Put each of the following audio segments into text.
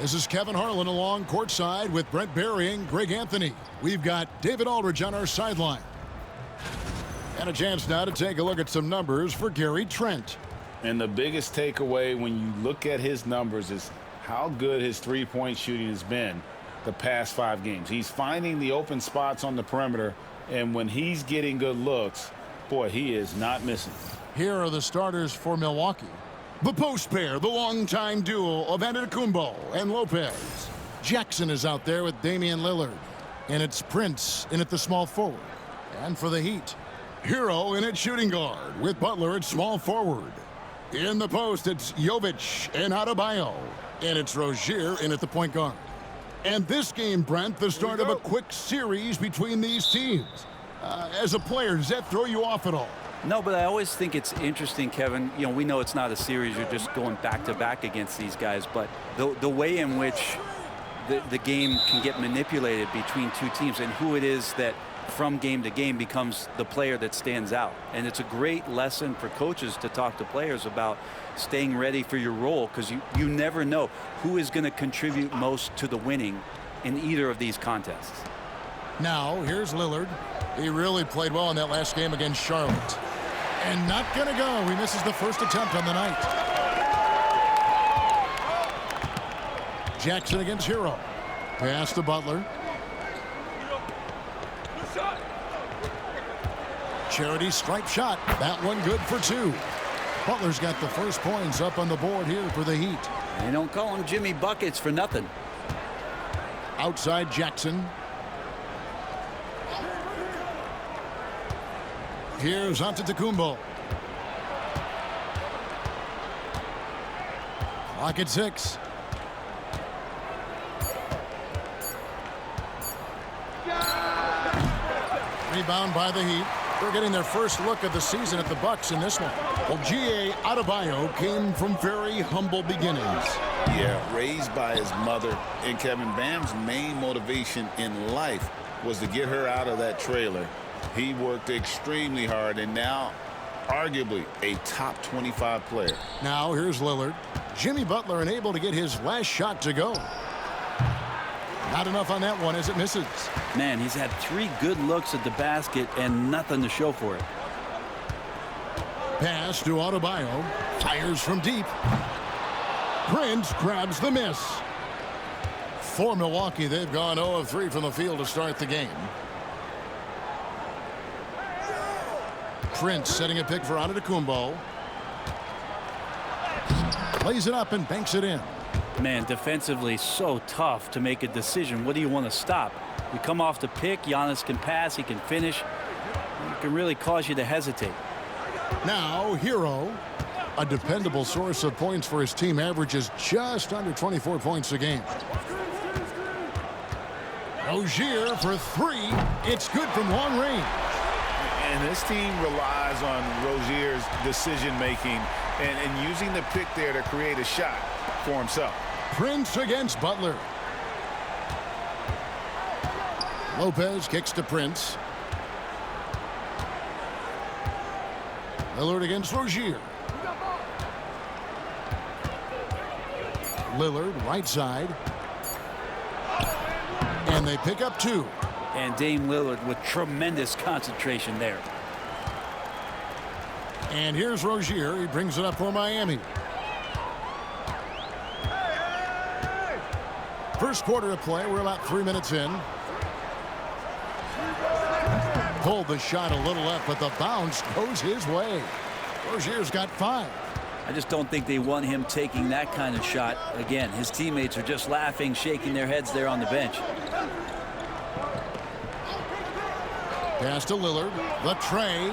This is Kevin Harlan along courtside with Brent Barry and Greg Anthony. We've got David Aldridge on our sideline. And a chance now to take a look at some numbers for Gary Trent. And the biggest takeaway when you look at his numbers is how good his three-point shooting has been the past 5 games. He's finding the open spots on the perimeter, and when he's getting good looks, boy, he is not missing. Here are the starters for Milwaukee. The post pair, the longtime duo of Antetokounmpo and Lopez. Jackson is out there with Damian Lillard. And it's Prince in at the small forward. And for the Heat, Hero in at shooting guard with Butler at small forward. In the post, it's Jovic and Adebayo. And it's Rozier in at the point guard. And this game, Brent, the start of a quick series between these teams. As a player, does that throw you off at all? No, but I always think it's interesting, Kevin. You know, we know it's not a series. You're just going back-to-back against these guys. But the way in which the game can get manipulated between two teams and who it is that from game to game becomes the player that stands out. And it's a great lesson for coaches to talk to players about staying ready for your role, because you never know who is going to contribute most to the winning in either of these contests. Now, here's Lillard. He really played well in that last game against Charlotte. And not going to go. He misses the first attempt on the night. Jackson against Hero. Pass to Butler. Charity stripe shot. That one good for 2. Butler's got the first points up on the board here for the Heat. They don't call him Jimmy Buckets for nothing. Outside Jackson. Here's Antetokounmpo. Clock at 6. Rebound by the Heat. They're getting their first look of the season at the Bucks in this one. Well, G.A. Adebayo came from very humble beginnings. Yeah, raised by his mother. And Kevin, Bam's main motivation in life was to get her out of that trailer. He worked extremely hard, and now arguably a top 25 player. Now here's Lillard. Jimmy Butler unable to get his last shot to go. Not enough on that one as it misses. Man, he's had 3 good looks at the basket and nothing to show for it. Pass to Adebayo. Fires from deep. Prince grabs the miss. For Milwaukee, they've gone 0 of 3 from the field to start the game. Prince setting a pick for Antetokounmpo. Lays it up and banks it in. Man, defensively so tough to make a decision. What do you want to stop? You come off the pick, Giannis can pass, he can finish. It can really cause you to hesitate. Now, Hero, a dependable source of points for his team, averages just under 24 points a game. Rozier for 3. It's good from long range. And this team relies on Rozier's decision-making and using the pick there to create a shot for himself. Prince against Butler. Lopez kicks to Prince. Lillard against Rozier. Lillard right side. And they pick up 2. And Dame Lillard with tremendous concentration there. And here's Rozier. He brings it up for Miami. First quarter of play. We're about 3 minutes in. Pulled the shot a little up, but the bounce goes his way. Rozier's got 5. I just don't think they want him taking that kind of shot. Again, his teammates are just laughing, shaking their heads there on the bench. Pass to Lillard. The tray.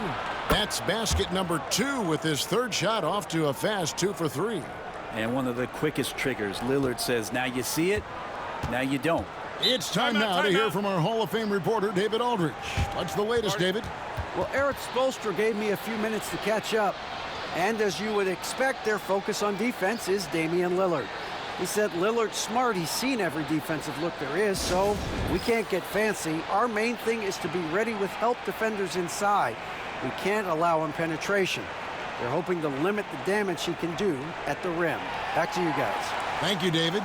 That's basket number 2 with his 3rd shot off to a fast 2 for 3. And one of the quickest triggers. Lillard says, now you see it, now you don't. It's time now to hear from our Hall of Fame reporter, David Aldridge. What's the latest, David? Well, Eric Spoelstra gave me a few minutes to catch up. And as you would expect, their focus on defense is Damian Lillard. He said Lillard's smart. He's seen every defensive look there is, so we can't get fancy. Our main thing is to be ready with help defenders inside. We can't allow him penetration. They're hoping to limit the damage he can do at the rim. Back to you guys. Thank you, David.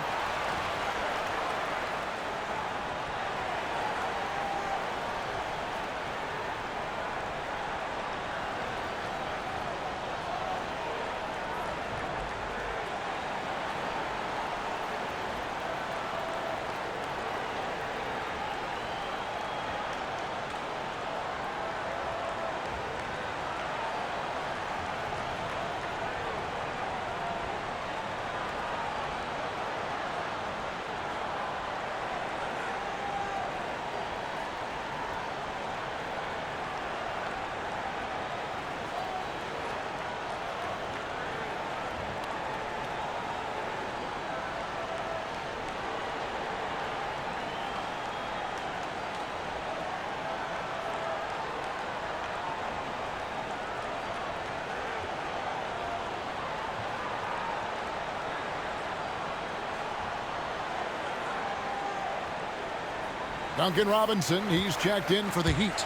Duncan Robinson, he's checked in for the Heat.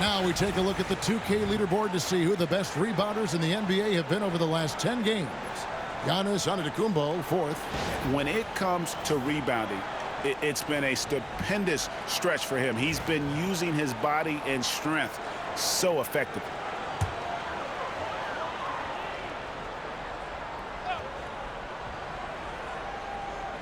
Now we take a look at the 2K leaderboard to see who the best rebounders in the NBA have been over the last 10 games. Giannis Antetokounmpo, fourth. When it comes to rebounding, it's been a stupendous stretch for him. He's been using his body and strength so effectively.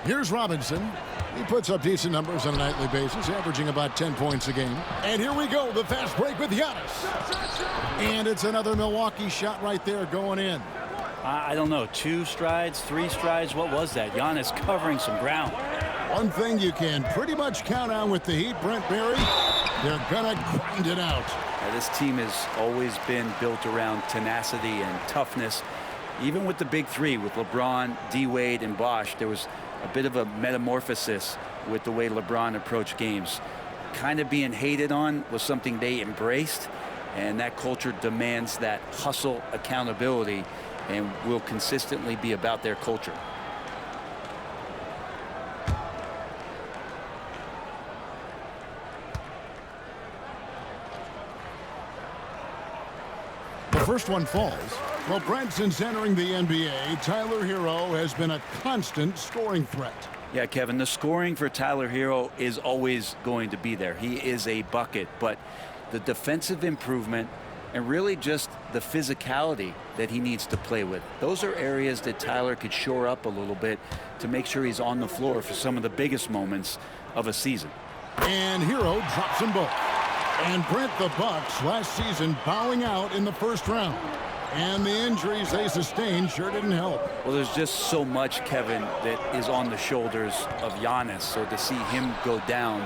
Here's Robinson. He puts up decent numbers on a nightly basis, averaging about 10 points a game. And here we go, the fast break with Giannis. And it's another Milwaukee shot right there going in. I don't know, 2 strides, 3 strides, what was that? Giannis covering some ground. One thing you can pretty much count on with the Heat, Brent Barry, they're gonna grind it out. This team has always been built around tenacity and toughness. Even with the big 3, with LeBron, D-Wade, and Bosh, there was a bit of a metamorphosis with the way LeBron approached games. Kind of being hated on was something they embraced, and that culture demands that hustle accountability and will consistently be about their culture. The first one falls. Well, Brent, since entering the NBA, Tyler Hero has been a constant scoring threat. Yeah, Kevin, the scoring for Tyler Hero is always going to be there. He is a bucket, but the defensive improvement and really just the physicality that he needs to play with, those are areas that Tyler could shore up a little bit to make sure he's on the floor for some of the biggest moments of a season. And Hero drops them both. And Brent, the Bucks last season bowing out in the first round. And the injuries they sustained sure didn't help. Well, there's just so much, Kevin, that is on the shoulders of Giannis. So to see him go down,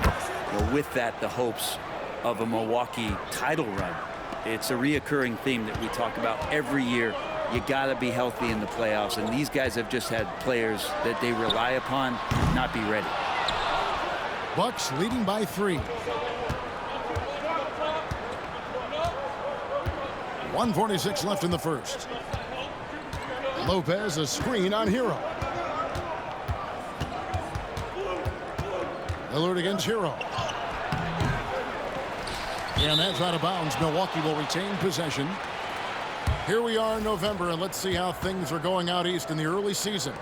with that, the hopes of a Milwaukee title run. It's a reoccurring theme that we talk about every year. You got to be healthy in the playoffs. And these guys have just had players that they rely upon not be ready. Bucks leading by 3. 1:46 left in the first. Lopez, a screen on Hero. Lillard against Hero. And that's out of bounds. Milwaukee will retain possession. Here we are in November, and let's see how things are going out east in the early season.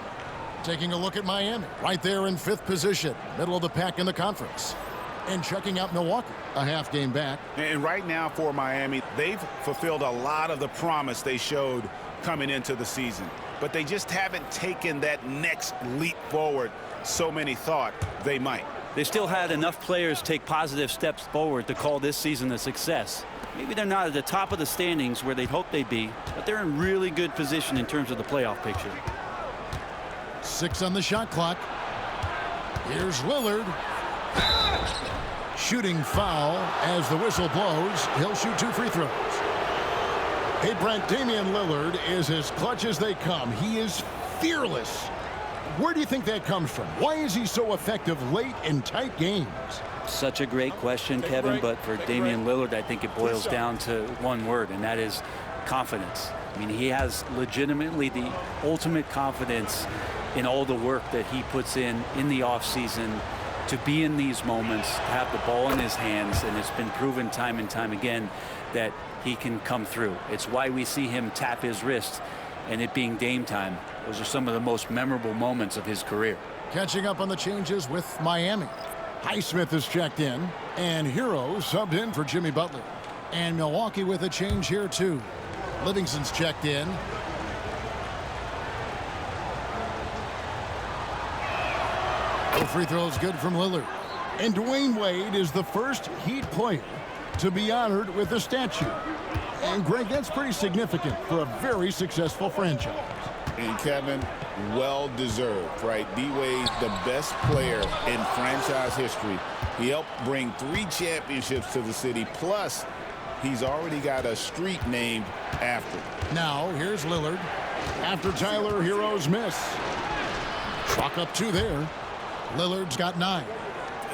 Taking a look at Miami, right there in 5th position, middle of the pack in the conference. And checking out Milwaukee, a half game back. And right now for Miami, they've fulfilled a lot of the promise they showed coming into the season. But they just haven't taken that next leap forward so many thought they might. They still had enough players take positive steps forward to call this season a success. Maybe they're not at the top of the standings where they'd hoped they'd be, but they're in really good position in terms of the playoff picture. 6 on the shot clock. Here's Lillard. Shooting foul as the whistle blows. He'll shoot 2 free throws. Hey, Brent, Damian Lillard is as clutch as they come. He is fearless. Where do you think that comes from? Why is he so effective late in tight games? Such a great question, Kevin, but for Damian Lillard, I think it boils down to one word, and that is confidence. I mean, he has legitimately the ultimate confidence in all the work that he puts in the offseason to be in these moments, to have the ball in his hands, and it's been proven time and time again that he can come through. It's why we see him tap his wrist and it being Dame time. Those are some of the most memorable moments of his career. Catching up on the changes with Miami. Highsmith is checked in, and Hero subbed in for Jimmy Butler. And Milwaukee with a change here, too. Livingston's checked in. No free throws good from Lillard. And Dwayne Wade is the first Heat player to be honored with a statue. And, Greg, that's pretty significant for a very successful franchise. And, Kevin, well-deserved, right? D-Wade, the best player in franchise history. He helped bring 3 championships to the city, plus he's already got a street named after him. Now, here's Lillard. After Tyler Hero's miss. Chalk up 2 there. Lillard's got 9.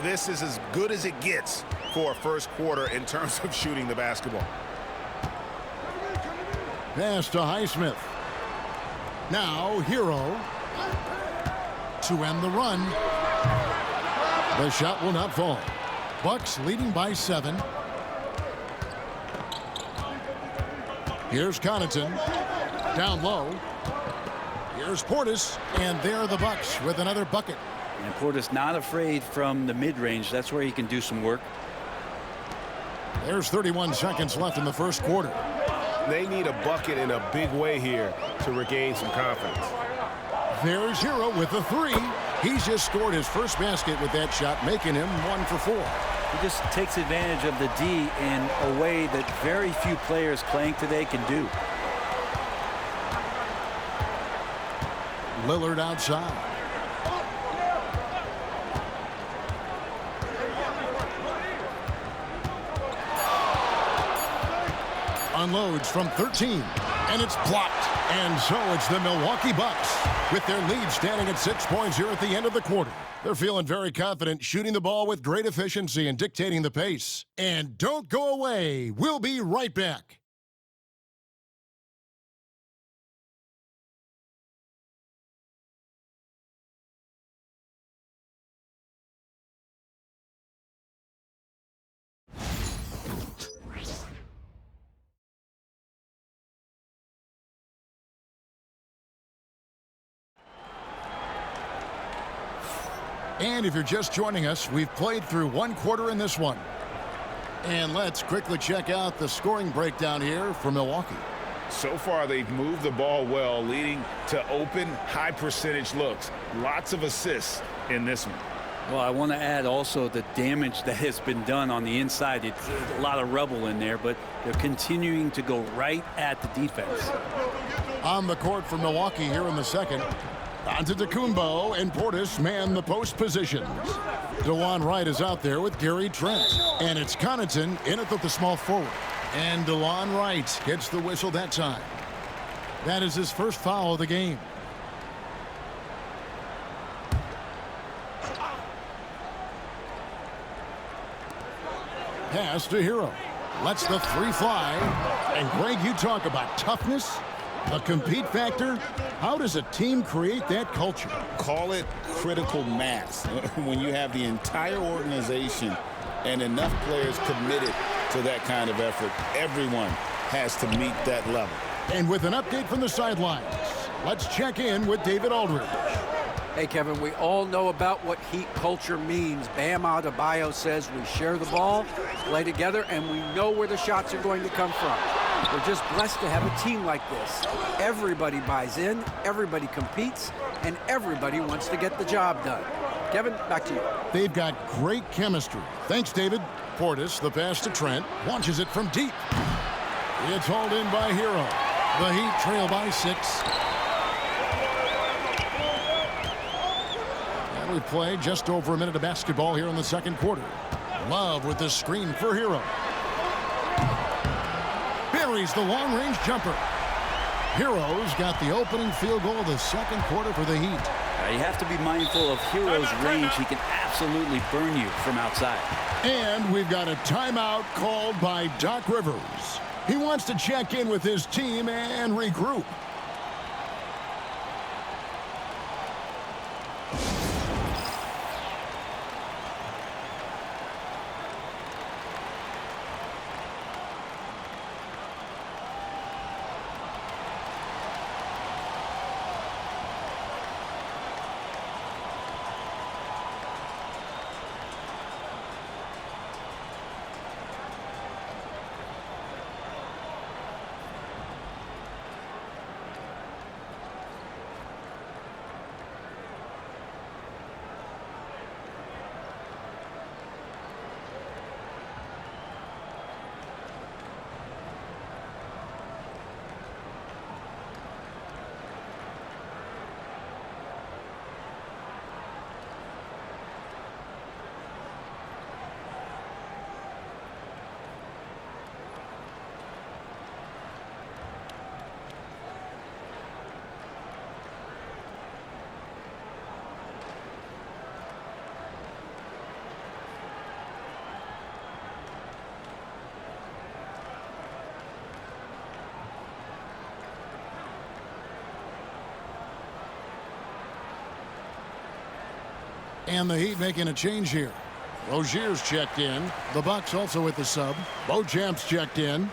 This is as good as it gets for a first quarter in terms of shooting the basketball. Pass to Highsmith. Now Hero to end the run. The shot will not fall. Bucks leading by 7. Here's Connaughton. Down low. Here's Portis. And there are the Bucks with another bucket. And Portis not afraid from the mid-range. That's where he can do some work. There's 31 seconds left in the first quarter. They need a bucket in a big way here to regain some confidence. There's Hero with the 3. He's just scored his first basket with that shot, making him 1 for 4. He just takes advantage of the D in a way that very few players playing today can do. Lillard outside. Unloads from 13, and it's blocked. And so it's the Milwaukee Bucks with their lead standing at 6 points here at the end of the quarter. They're feeling very confident, shooting the ball with great efficiency and dictating the pace. And don't go away. We'll be right back. And if you're just joining us, we've played through 1 quarter in this one. And let's quickly check out the scoring breakdown here for Milwaukee. So far, they've moved the ball well, leading to open, high-percentage looks. Lots of assists in this one. Well, I want to add also the damage that has been done on the inside. It's a lot of rubble in there, but they're continuing to go right at the defense. On the court for Milwaukee here in the second. Antetokounmpo and Portis man the post positions. DeJuan Wright is out there with Gary Trent. And it's Connaughton in it with the small forward. And DeJuan Wright gets the whistle that time. That is his first foul of the game. Pass to Hero. Lets the 3 fly. And Greg, you talk about toughness, the compete factor. How does a team create that culture? Call it critical mass. When you have the entire organization and enough players committed to that kind of effort, everyone has to meet that level. And with an update from the sidelines, let's check in with David Aldridge. Hey, Kevin, we all know about what Heat culture means. Bam Adebayo says we share the ball, play together, and we know where the shots are going to come from. We're just blessed to have a team like this. Everybody buys in, everybody competes, and everybody wants to get the job done. Kevin, back to you. They've got great chemistry. Thanks, David. Portis, the pass to Trent, launches it from deep. It's hauled in by Hero. The Heat trail by 6. And we play just over a minute of basketball here in the second quarter. Love with the screen for Hero. Buries the long-range jumper. Hero's got the opening field goal of the second quarter for the Heat. You have to be mindful of Hero's range. He can absolutely burn you from outside. And we've got a timeout called by Doc Rivers. He wants to check in with his team and regroup. And the Heat making a change here. Rozier's checked in. The Bucks also with the sub. Beauchamp's checked in.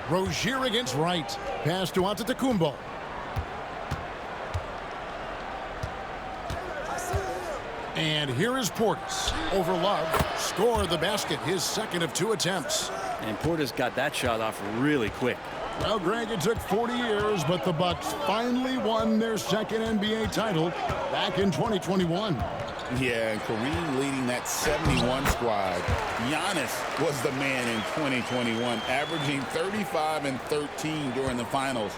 Rozier against Wright. Pass to Antetokounmpo. And here is Portis over Love. Scored the basket, his second of 2 attempts. And Portis got that shot off really quick. Well, Greg, it took 40 years, but the Bucks finally won their second NBA title back in 2021. Yeah, and Kareem leading that 71 squad. Giannis was the man in 2021, averaging 35 and 13 during the finals,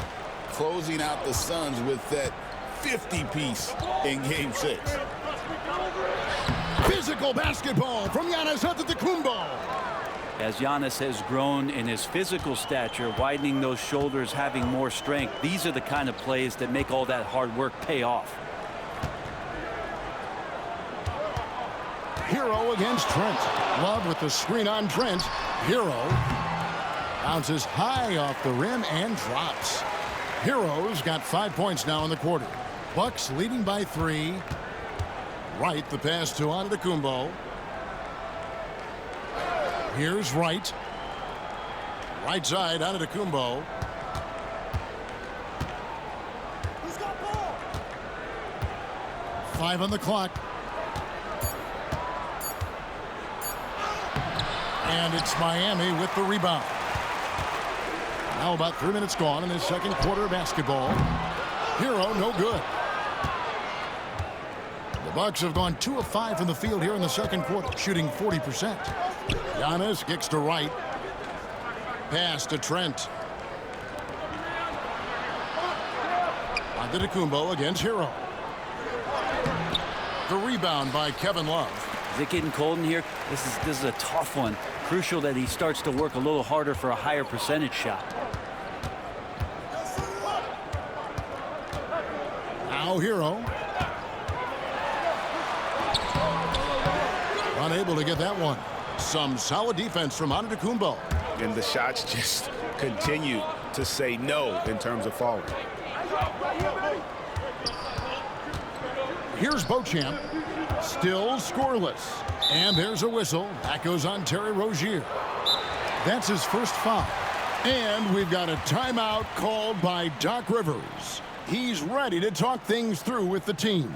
closing out the Suns with that 50-piece in Game 6. Physical basketball from Giannis Antetokounmpo. As Giannis has grown in his physical stature, widening those shoulders, having more strength, these are the kind of plays that make all that hard work pay off. Hero against Trent. Love with the screen on Trent. Hero bounces high off the rim and drops. Hero's got 5 points now in the quarter. Bucks leading by 3. Wright, the pass to Antetokounmpo. Here's Wright. Right side, Antetokounmpo. Who's got ball? 5 on the clock. And it's Miami with the rebound. Now about 3 minutes gone in this second quarter of basketball. Hero, no good. The Bucks have gone 2 of 5 from the field here in the second quarter, shooting 40%. Giannis kicks to Wright. Pass to Trent. Antetokounmpo against Hero. The rebound by Kevin Love. Is it getting cold in here? This is a tough one. Crucial that he starts to work a little harder for a higher percentage shot. Now Hero. Unable to get that one. Some solid defense from Antetokounmpo. And the shots just continue to say no in terms of falling. Here's Beauchamp. Still scoreless. And there's a whistle. That goes on Terry Rozier. That's his first foul. And we've got a timeout called by Doc Rivers. He's ready to talk things through with the team.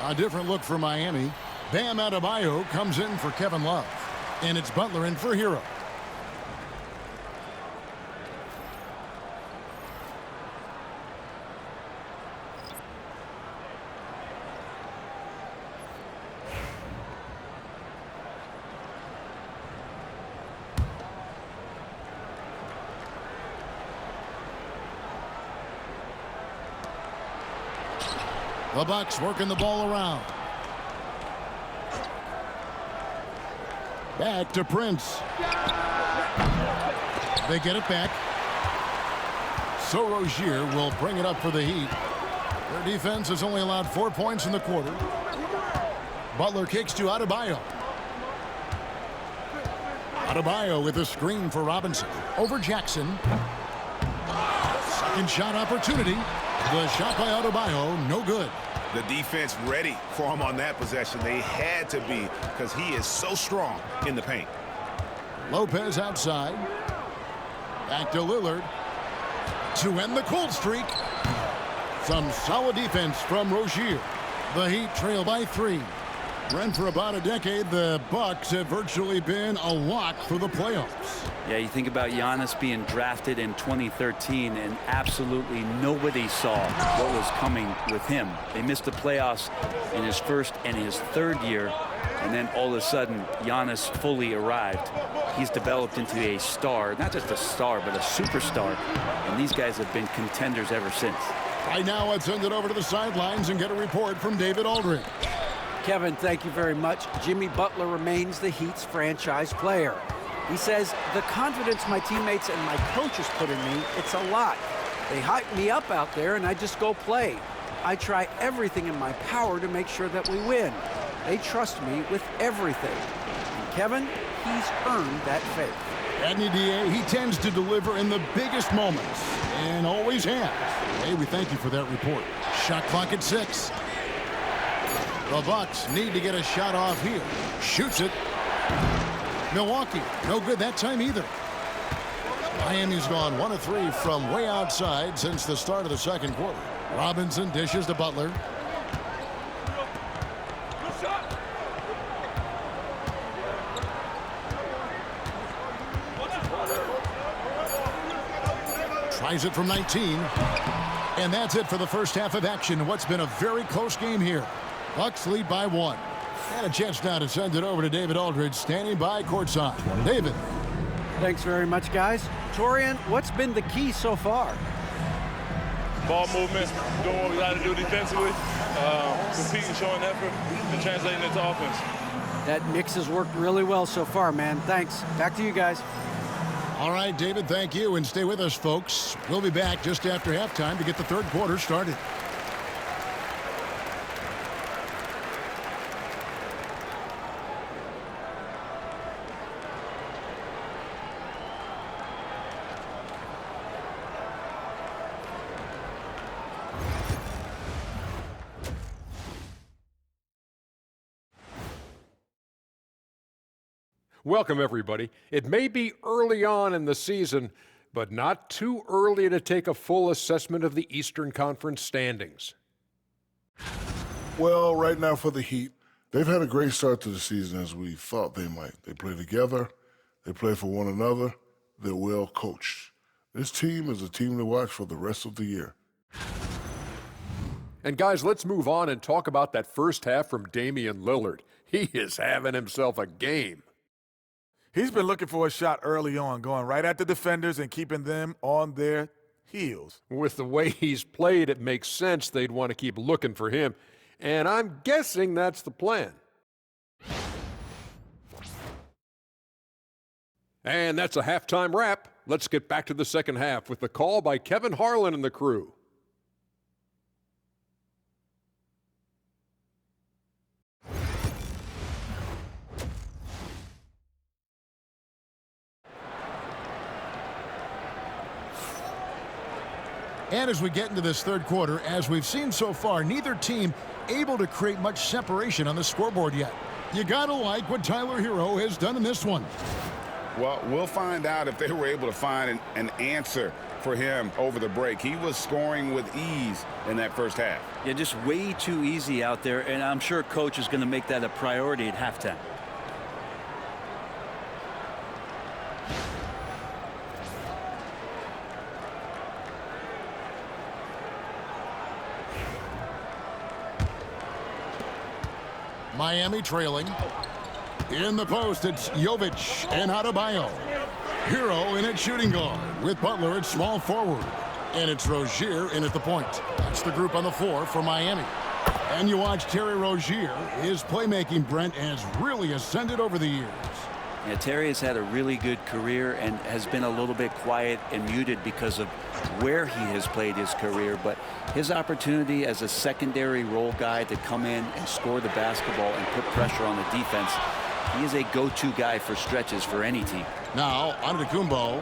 A different look for Miami. Bam Adebayo comes in for Kevin Love. And it's Butler in for Hero. The Bucks working the ball around. Back to Prince. They get it back. So Rozier will bring it up for the Heat. Their defense has only allowed 4 points in the quarter. Butler kicks to Adebayo. Adebayo with a screen for Robinson. Over Jackson. Second shot opportunity. The shot by Adebayo, no good. The defense ready for him on that possession. They had to be because he is so strong in the paint. Lopez outside. Back to Lillard. To end the cold streak. Some solid defense from Rozier. The Heat trail by 3. Brent, for about a decade, the Bucks have virtually been a lock for the playoffs. Yeah, you think about Giannis being drafted in 2013, and absolutely nobody saw what was coming with him. They missed the playoffs in his first and his third year, and then all of a sudden, Giannis fully arrived. He's developed into a star, not just a star, but a superstar, and these guys have been contenders ever since. Right now, let's send it over to the sidelines and get a report from David Aldridge. Kevin, thank you very much. Jimmy Butler remains the Heat's franchise player. He says, the confidence my teammates and my coaches put in me, it's a lot. They hype me up out there and I just go play. I try everything in my power to make sure that we win. They trust me with everything. And Kevin, he's earned that faith. At NDA, he tends to deliver in the biggest moments and always has. Hey, we thank you for that report. Shot clock at 6. The Bucks need to get a shot off here. Shoots it. Milwaukee, no good that time either. Miami's gone 1 of 3 from way outside since the start of the second quarter. Robinson dishes to Butler. Tries it from 19. And that's it for the first half of action. What's been a very close game here. Bucks lead by 1. And a chance now to send it over to David Aldridge, standing by courtside. David. Thanks very much, guys. Torian, what's been the key so far? Ball movement, doing what we got to do defensively, competing, showing effort, and translating into offense. That mix has worked really well so far, man. Thanks. Back to you guys. All right, David, thank you. And stay with us, folks. We'll be back just after halftime to get the third quarter started. Welcome, everybody. It may be early on in the season, but not too early to take a full assessment of the Eastern Conference standings. Well, right now for the Heat, they've had a great start to the season as we thought they might. They play together. They play for one another. They're well coached. This team is a team to watch for the rest of the year. And guys, let's move on and talk about that first half from Damian Lillard. He is having himself a game. He's been looking for a shot early on, going right at the defenders and keeping them on their heels. With the way he's played, it makes sense they'd want to keep looking for him. And I'm guessing that's the plan. And that's a halftime wrap. Let's get back to the second half with the call by Kevin Harlan and the crew. And as we get into this third quarter, as we've seen so far, neither team able to create much separation on the scoreboard yet. You gotta like what Tyler Hero has done in this one. Well, we'll find out if they were able to find an answer for him over the break. He was scoring with ease in that first half. Yeah, just way too easy out there, and I'm sure coach is going to make that a priority at halftime. Miami trailing. In the post, it's Jovic and Adebayo. Hero in at shooting guard with Butler at small forward. And it's Rozier in at the point. That's the group on the floor for Miami. And you watch Terry Rozier. His playmaking, Brent, has really ascended over the years. Yeah, Terry has had a really good career and has been a little bit quiet and muted because of where he has played his career. But his opportunity as a secondary role guy to come in and score the basketball and put pressure on the defense, he is a go-to guy for stretches for any team. Now, Antetokounmpo,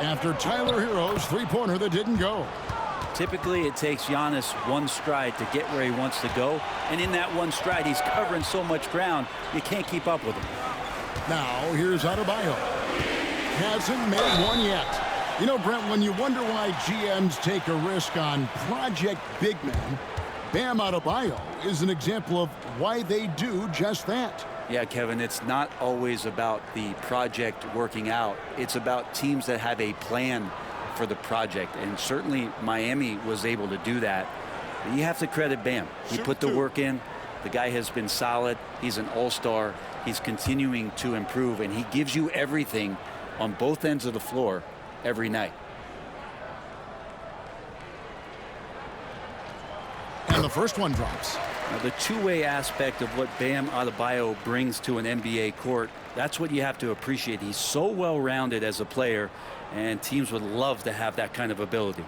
after Tyler Hero's three-pointer that didn't go. Typically, it takes Giannis one stride to get where he wants to go. And in that one stride, he's covering so much ground, you can't keep up with him. Now, here's Adebayo. Hasn't made one yet. You know, Brent, when you wonder why GMs take a risk on project big men, Bam Adebayo is an example of why they do just that. Yeah, Kevin, it's not always about the project working out. It's about teams that have a plan for the project, and certainly Miami was able to do that. You have to credit Bam. He put the work in. The guy has been solid. He's an all-star. He's continuing to improve, and he gives you everything on both ends of the floor every night. And the first one drops. Now, the two-way aspect of what Bam Adebayo brings to an NBA court, that's what you have to appreciate. He's so well-rounded as a player, and teams would love to have that kind of ability.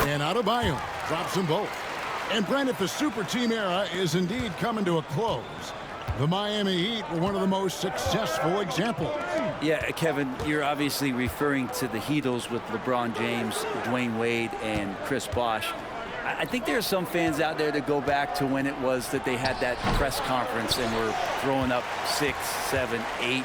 And Adebayo drops them both. And Brent, if the super team era is indeed coming to a close, the Miami Heat were one of the most successful examples. Yeah, Kevin, you're obviously referring to the Heatles with LeBron James, Dwayne Wade, and Chris Bosh. I think there are some fans out there that go back to when it was that they had that press conference and were throwing up 6, 7, 8.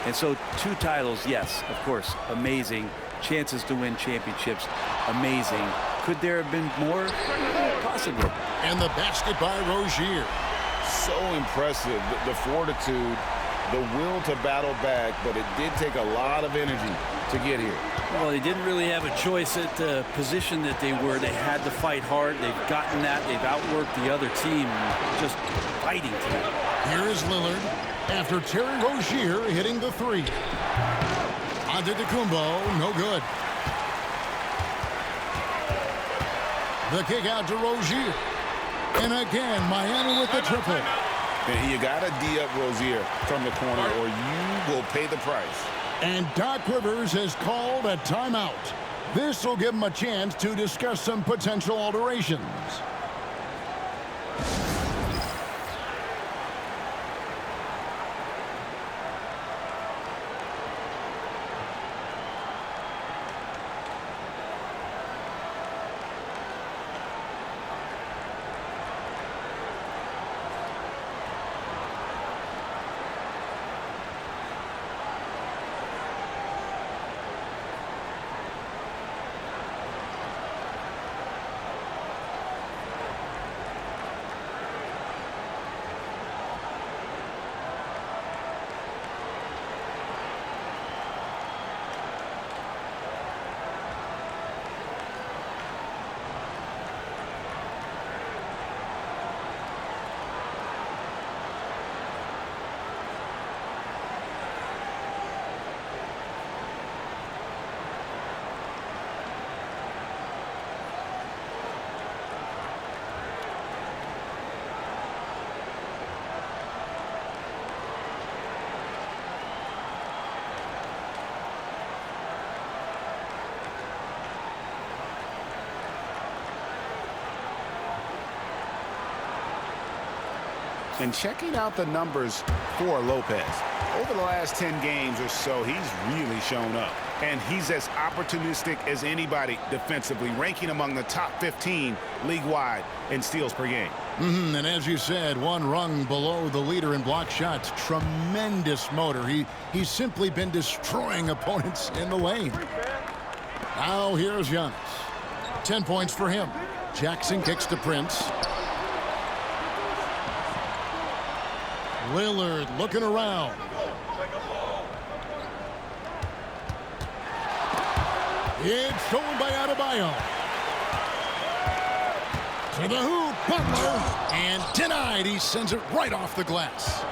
And so 2 titles, yes, of course, amazing. Chances to win championships, amazing. Could there have been more? Possibly. And the basket by Rozier. So impressive, the fortitude, the will to battle back, but it did take a lot of energy to get here. Well, they didn't really have a choice at the position that they were. They had to fight hard. They've gotten that. They've outworked the other team, just fighting to it. Here is Lillard after Terry Rozier hitting the 3. Antetokounmpo, no good. The kick out to Rozier. And again, Miami with the triple. And you got to D-up Rozier from the corner or you will pay the price. And Doc Rivers has called a timeout. This will give him a chance to discuss some potential alterations. And checking out the numbers for Lopez. Over the last 10 games or so, he's really shown up. And he's as opportunistic as anybody defensively, ranking among the top 15 league-wide in steals per game. And as you said, one rung below the leader in block shots. Tremendous motor. He's simply been destroying opponents in the lane. Now here's Giannis. 10 points for him. Jackson kicks to Prince. Lillard looking around. It's stolen by Adebayo. To the hoop, Butler, and denied. He sends it right off the glass.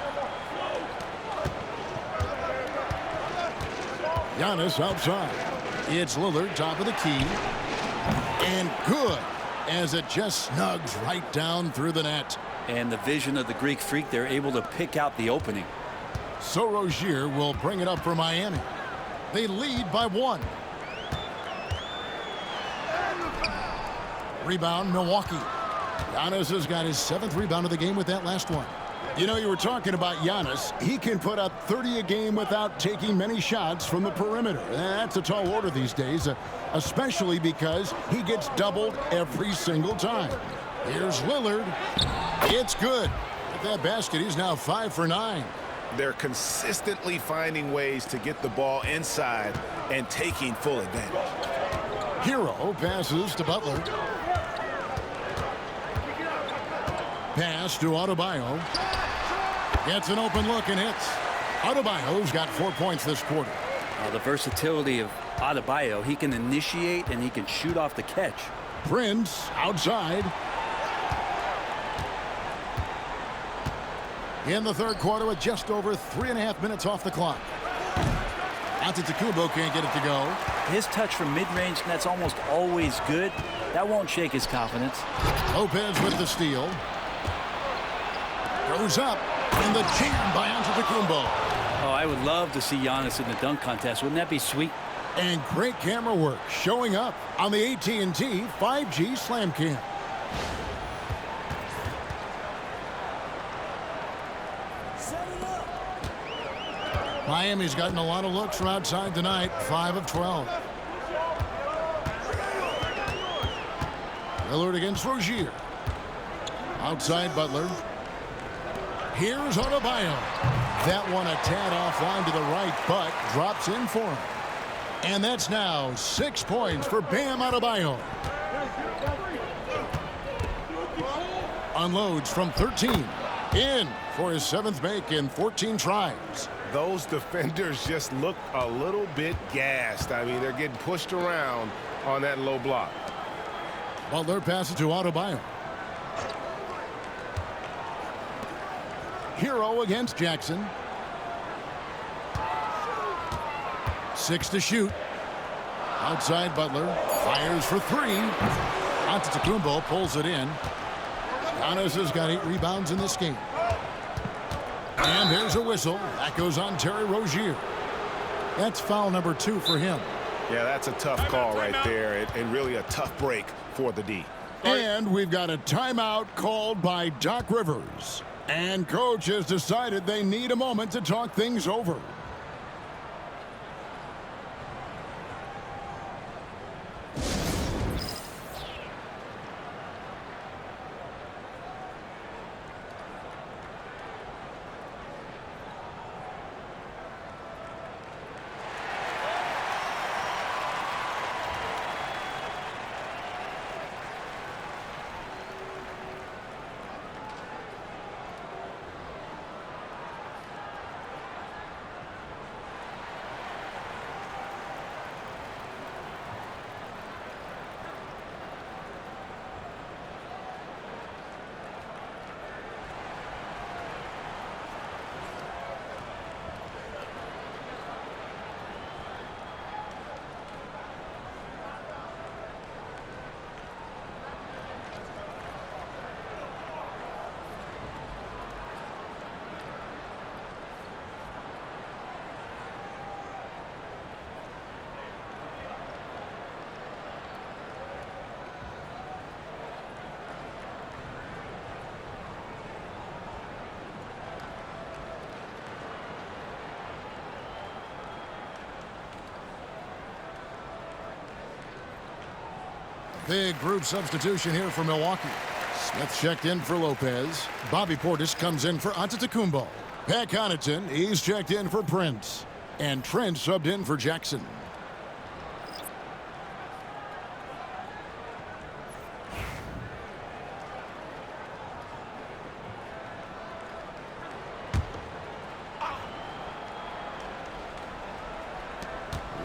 Giannis outside. It's Lillard, top of the key. And good, as it just snugs right down through the net. And the vision of the Greek Freak, they're able to pick out the opening. So Rozier will bring it up for Miami. They lead by 1. Rebound, Milwaukee. Giannis has got his 7th rebound of the game with that last one. You know, you were talking about Giannis. He can put up 30 a game without taking many shots from the perimeter. That's a tall order these days, especially because he gets doubled every single time. Here's Lillard. It's good. With that basket, he's now 5 for 9. They're consistently finding ways to get the ball inside and taking full advantage. Hero passes to Butler. Pass to Adebayo. Gets an open look and hits. Adebayo's got 4 points this quarter. The versatility of Adebayo, he can initiate and he can shoot off the catch. Prince outside. In the third quarter with just over 3.5 minutes off the clock. Antetokounmpo can't get it to go. His touch from mid-range, that's almost always good. That won't shake his confidence. Lopez with the steal. Goes up, and the jam by Antetokounmpo. Oh, I would love to see Giannis in the dunk contest. Wouldn't that be sweet? And great camera work showing up on the AT&T 5G Slam Cam. Miami's gotten a lot of looks from outside tonight, 5 of 12. Lillard against Rozier. Outside Butler. Here's Adebayo. That one a tad offline to the right, but drops in for him. And that's now 6 points for Bam Adebayo. Unloads from 13. In for his 7th make in 14 tries. Those defenders just look a little bit gassed. I mean, they're getting pushed around on that low block. Butler passes to Adebayo. Hero against Jackson. 6 to shoot. Outside Butler. Fires for 3. Antetokounmpo pulls it in. Giannis has got 8 rebounds in this game. And there's a whistle. That goes on Terry Rozier. That's foul number 2 for him. Yeah, that's a tough call right there, and really a tough break for the D. And we've got a timeout called by Doc Rivers. And coach has decided they need a moment to talk things over. Big group substitution here for Milwaukee. Smith checked in for Lopez. Bobby Portis comes in for Antetokounmpo. Pat Connaughton, he's checked in for Prince. And Trent subbed in for Jackson.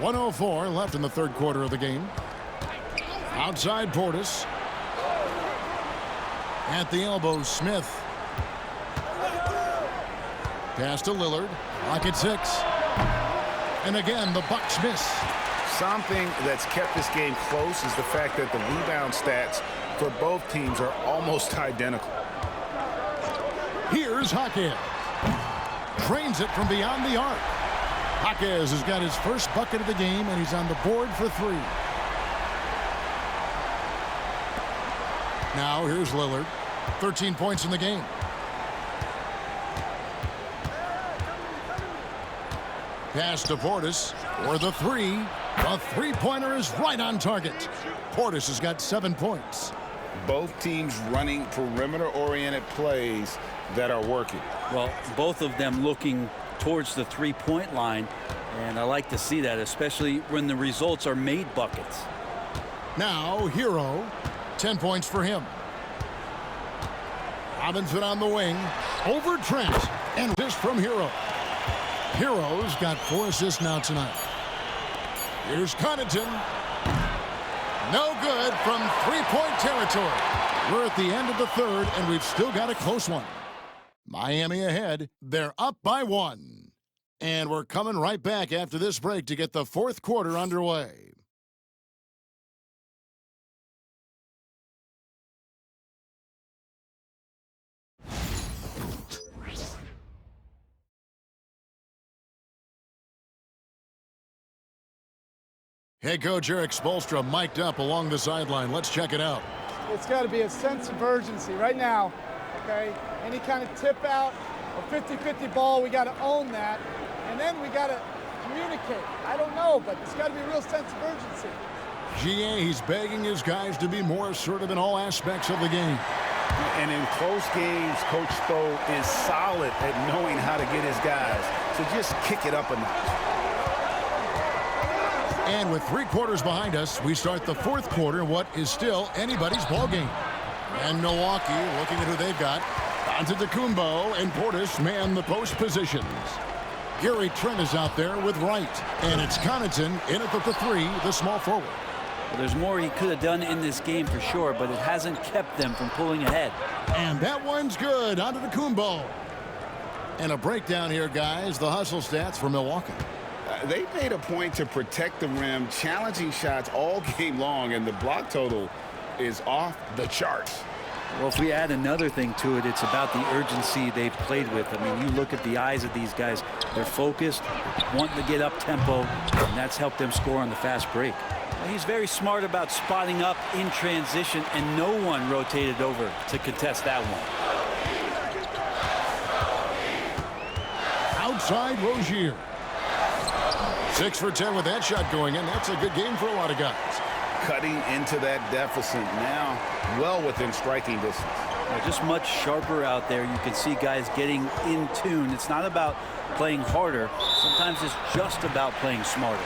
.104 left in the third quarter of the game. Outside Portis. At the elbow, Smith. Pass to Lillard. Pocket 6. And again, the Bucks miss. Something that's kept this game close is the fact that the rebound stats for both teams are almost identical. Here's Jaquez. Drains it from beyond the arc. Jaquez has got his first bucket of the game, and he's on the board for 3. Now here's Lillard. 13 points in the game. Pass to Portis for the 3. The three-pointer is right on target. Portis has got 7 points. Both teams running perimeter-oriented plays that are working. Well, both of them looking towards the three-point line, and I like to see that, especially when the results are made buckets. Now, Hero, 10 points for him. Robinson on the wing, over Trent, and this from Hero. Hero's got 4 assists now tonight. Here's Connaughton. No good from three-point territory. We're at the end of the third, and we've still got a close one. Miami ahead. They're up by 1. And we're coming right back after this break to get the fourth quarter underway. Head coach Eric Spoelstra mic'd up along the sideline. Let's check it out. It's got to be a sense of urgency right now, okay? Any kind of tip out or 50-50 ball, we got to own that. And then we got to communicate. I don't know, but it's got to be a real sense of urgency. GA, he's begging his guys to be more assertive in all aspects of the game. And in close games, Coach Spo is solid at knowing how to get his guys to just kick it up a notch. And with 3 quarters behind us, we start the fourth quarter in what is still anybody's ball game. And Milwaukee, looking at who they've got, Antetokounmpo and Portis man the post positions. Gary Trent is out there with Wright. And it's Connaughton in at the 3, the small forward. Well, there's more he could have done in this game for sure, but it hasn't kept them from pulling ahead. And that one's good. Antetokounmpo. And a breakdown here, guys. The hustle stats for Milwaukee. They made a point to protect the rim, challenging shots all game long, and the block total is off the charts. Well, if we add another thing to it, it's about the urgency they've played with. I mean, you look at the eyes of these guys. They're focused, wanting to get up tempo, and that's helped them score on the fast break. Well, he's very smart about spotting up in transition, and no one rotated over to contest that one. Outside Rozier. 6 for 10 with that shot going in. That's a good game for a lot of guys. Cutting into that deficit now, well within striking distance. Just much sharper out there. You can see guys getting in tune. It's not about playing harder. Sometimes it's just about playing smarter.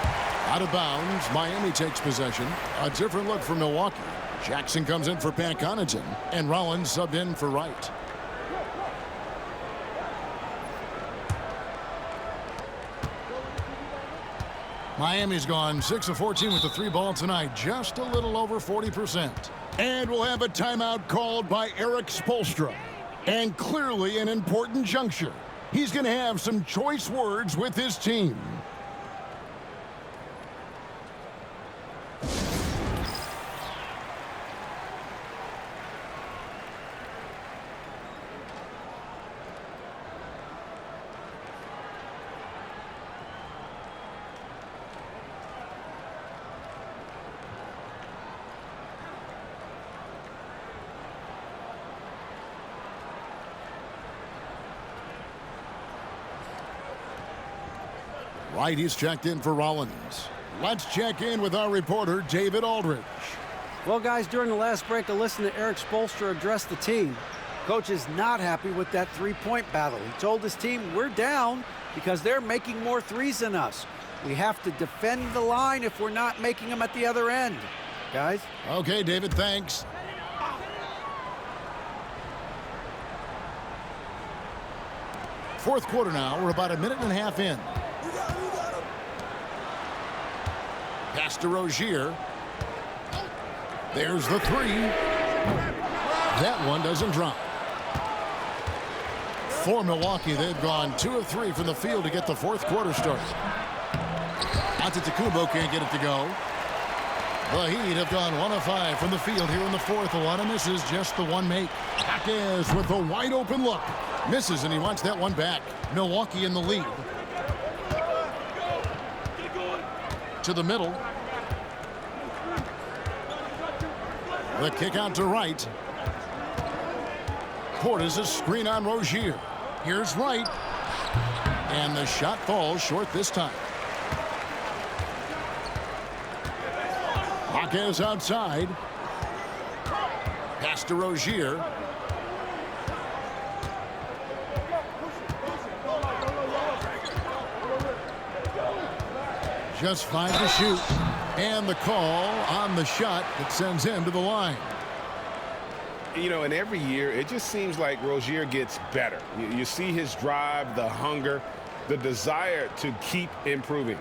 Out of bounds, Miami takes possession. A different look for Milwaukee. Jackson comes in for Pat Connaughton, and Rollins subbed in for Wright. Miami's gone 6 of 14 with the 3 ball tonight, just a little over 40%. And we'll have a timeout called by Eric Spoelstra. And clearly an important juncture. He's going to have some choice words with his team. Right, he's checked in for Rollins. Let's check in with our reporter, David Aldridge. Well, guys, during the last break, I listened to Eric Spoelstra address the team. Coach is not happy with that three-point battle. He told his team, we're down because they're making more threes than us. We have to defend the line if we're not making them at the other end. Guys? Okay, David, thanks. Fourth quarter now. We're about a minute and a half in. Pass to Rozier. There's the 3. That one doesn't drop. For Milwaukee, they've gone 2 of 3 from the field to get the fourth quarter started. Antetokounmpo can't get it to go. The Heat have gone 1 of 5 from the field here in the fourth. A lot of misses, just the one make. Jaquez with a wide open look. Misses, and he wants that one back. Milwaukee in the lead. To the middle. The kick out to Wright. Portis a screen on Rozier. Here's Wright. And the shot falls short this time. Jaquez outside. Pass to Rozier. Just 5 to shoot. And the call on the shot that sends him to the line. You know, and every year, it just seems like Rozier gets better. You see his drive, the hunger, the desire to keep improving.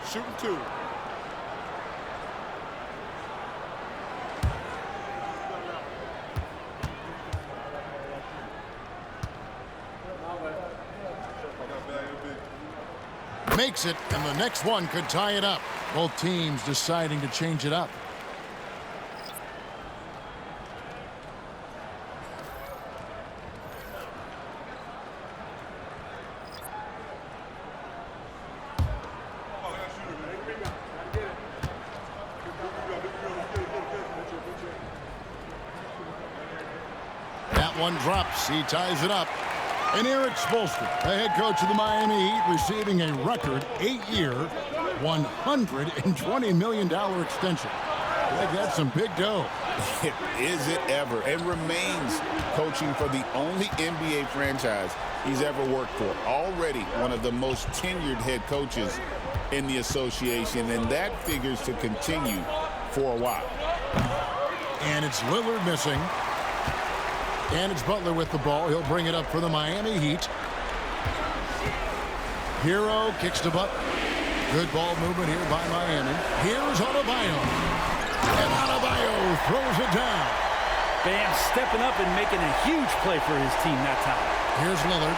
Shooting 2. Makes it, and the next one could tie it up. Both teams deciding to change it up. That one drops. He ties it up. And Eric Spoelstra, the head coach of the Miami Heat, receiving a record 8-year, $120 million extension. I think that's some big dough. Is it ever? And remains coaching for the only NBA franchise he's ever worked for. Already one of the most tenured head coaches in the association, and that figures to continue for a while. And it's Lillard missing. And it's Butler with the ball. He'll bring it up for the Miami Heat. Hero kicks to Butler. Good ball movement here by Miami. Here's Adebayo. And Adebayo throws it down. Bam stepping up and making a huge play for his team that time. Here's Lillard.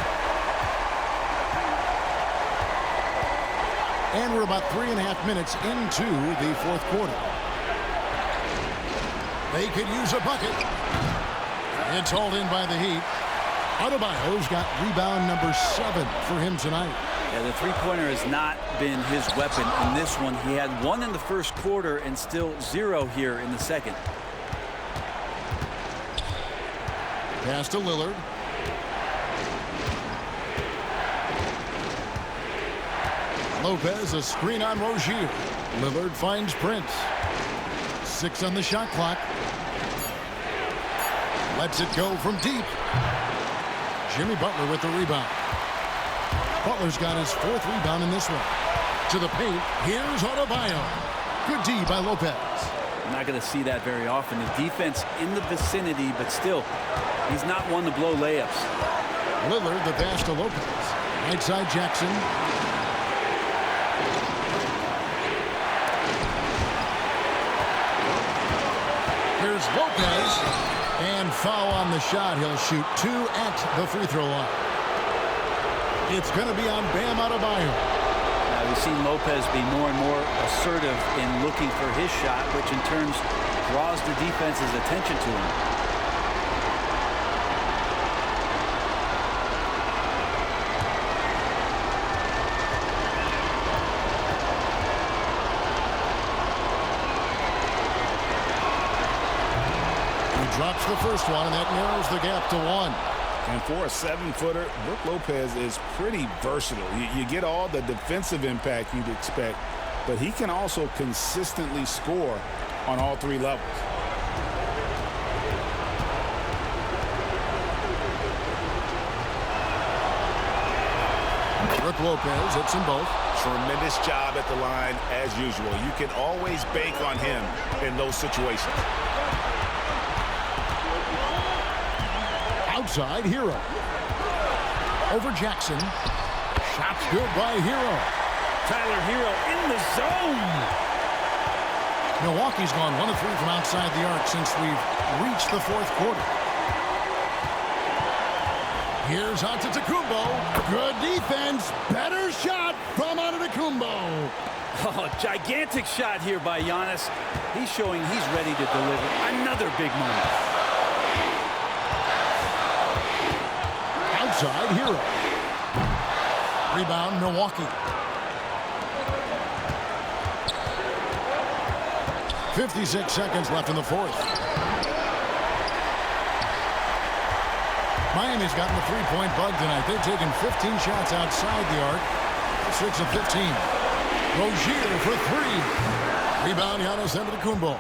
And we're about 3.5 minutes into the fourth quarter. They could use a bucket. It's hauled in by the Heat. Adebayo's got rebound number 7 for him tonight. Yeah, the three-pointer has not been his weapon in this one. He had 1 in the first quarter and still 0 here in the second. Pass to Lillard. Lopez, a screen on Rozier. Lillard finds Prince. 6 on the shot clock. Lets it go from deep. Jimmy Butler with the rebound. Butler's got his 4th rebound in this one. To the paint. Here's Adebayo. Good D by Lopez. You're not going to see that very often. The defense in the vicinity, but still, he's not one to blow layups. Lillard, the pass to Lopez. Right side Jackson. Here's Lopez. And foul on the shot. He'll shoot 2 at the free throw line. It's going to be on Bam Adebayo. We've seen Lopez be more and more assertive in looking for his shot, which in turn draws the defense's attention to him. Drops the first one, and that narrows the gap to 1. And for a 7-footer, Brook Lopez is pretty versatile. You get all the defensive impact you'd expect, but he can also consistently score on all 3 levels. Brook Lopez hits them both. Tremendous job at the line as usual. You can always bank on him in those situations. Outside, Hero. Over Jackson. Shots good by Hero. Tyler Hero in the zone. Milwaukee's gone 1 of 3 from outside the arc since we've reached the fourth quarter. Here's Antetokounmpo. Good defense. Better shot from Antetokounmpo. Oh, gigantic shot here by Giannis. He's showing he's ready to deliver another big moment. Outside Hero. Rebound Milwaukee. 56 seconds left in the fourth. Miami's gotten the three-point bug tonight. They've taken 15 shots outside the arc. 6 of 15. Rozier for 3. Rebound Giannis Antetokounmpo.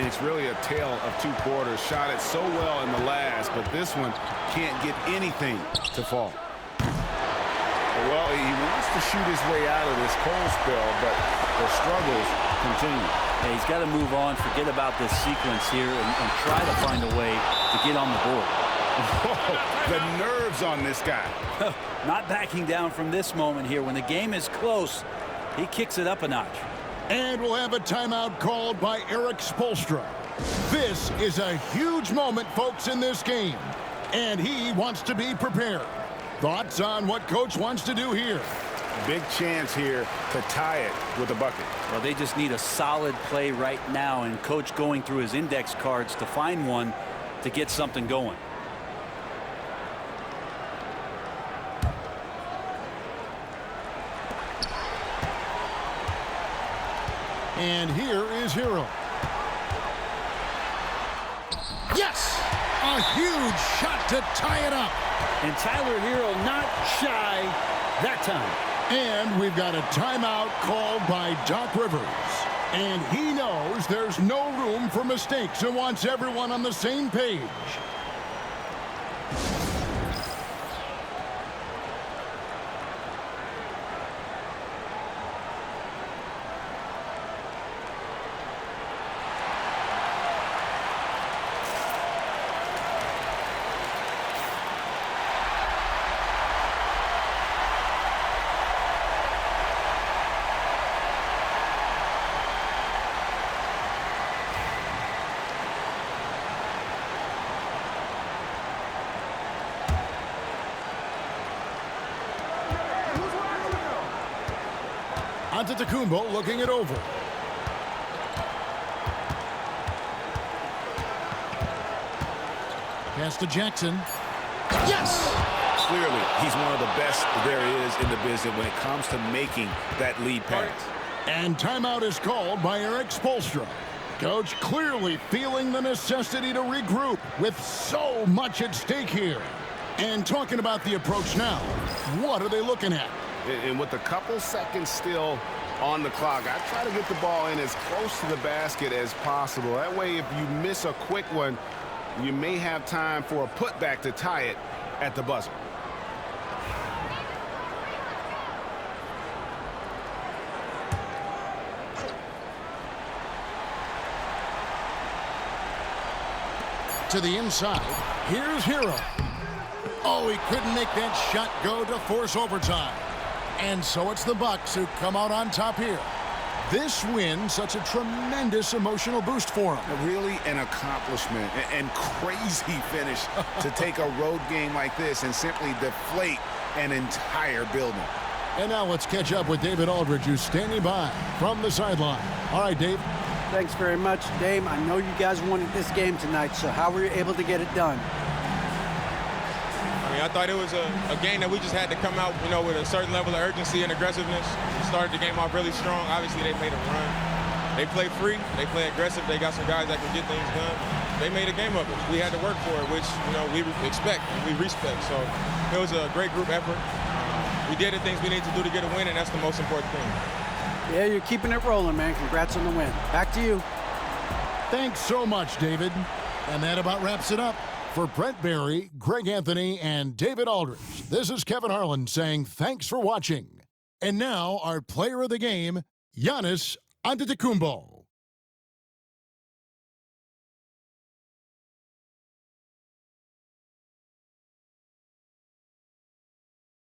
It's really a tale of 2 quarters. Shot it so well in the last, but this one can't get anything to fall. Well, he wants to shoot his way out of this cold spell, but the struggles continue. Yeah, he's got to move on, forget about this sequence here, and try to find a way to get on the board. The nerves on this guy. Not backing down from this moment here. When the game is close, he kicks it up a notch. And we'll have a timeout called by Eric Spoelstra. This is a huge moment, folks, in this game. And he wants to be prepared. Thoughts on what Coach wants to do here? Big chance here to tie it with a bucket. Well, they just need a solid play right now, and Coach going through his index cards to find one to get something going. And here is Hero. Yes! A huge shot to tie it up. And Tyler Hero not shy that time. And we've got a timeout called by Doc Rivers. And he knows there's no room for mistakes and wants everyone on the same page. Antetokounmpo looking it over. Pass to Jackson. Yes! Clearly, he's one of the best there is in the business when it comes to making that lead pass. And timeout is called by Eric Spoelstra. Coach clearly feeling the necessity to regroup with so much at stake here. And talking about the approach now, what are they looking at? And with a couple seconds still on the clock, I try to get the ball in as close to the basket as possible. That way, if you miss a quick one, you may have time for a putback to tie it at the buzzer. To the inside, here's Hero. Oh, he couldn't make that shot go to force overtime. And so it's the Bucks who come out on top here. This win, such a tremendous emotional boost for them. Really an accomplishment and crazy finish to take a road game like this and simply deflate an entire building. And now let's catch up with David Aldridge, who's standing by from the sideline. All right, Dave. Thanks very much, Dave. I know you guys wanted this game tonight, so how were you able to get it done? I thought it was a game that we just had to come out, with a certain level of urgency and aggressiveness. We started the game off really strong. Obviously, they made a run. They play free. They play aggressive. They got some guys that can get things done. They made a game of it. We had to work for it, which, we expect and we respect. So it was a great group effort. We did the things we needed to do to get a win, and that's the most important thing. Yeah, you're keeping it rolling, man. Congrats on the win. Back to you. Thanks so much, David. And that about wraps it up. For Brent Barry, Greg Anthony, and David Aldridge, this is Kevin Harlan saying thanks for watching. And now, our player of the game, Giannis Antetokounmpo.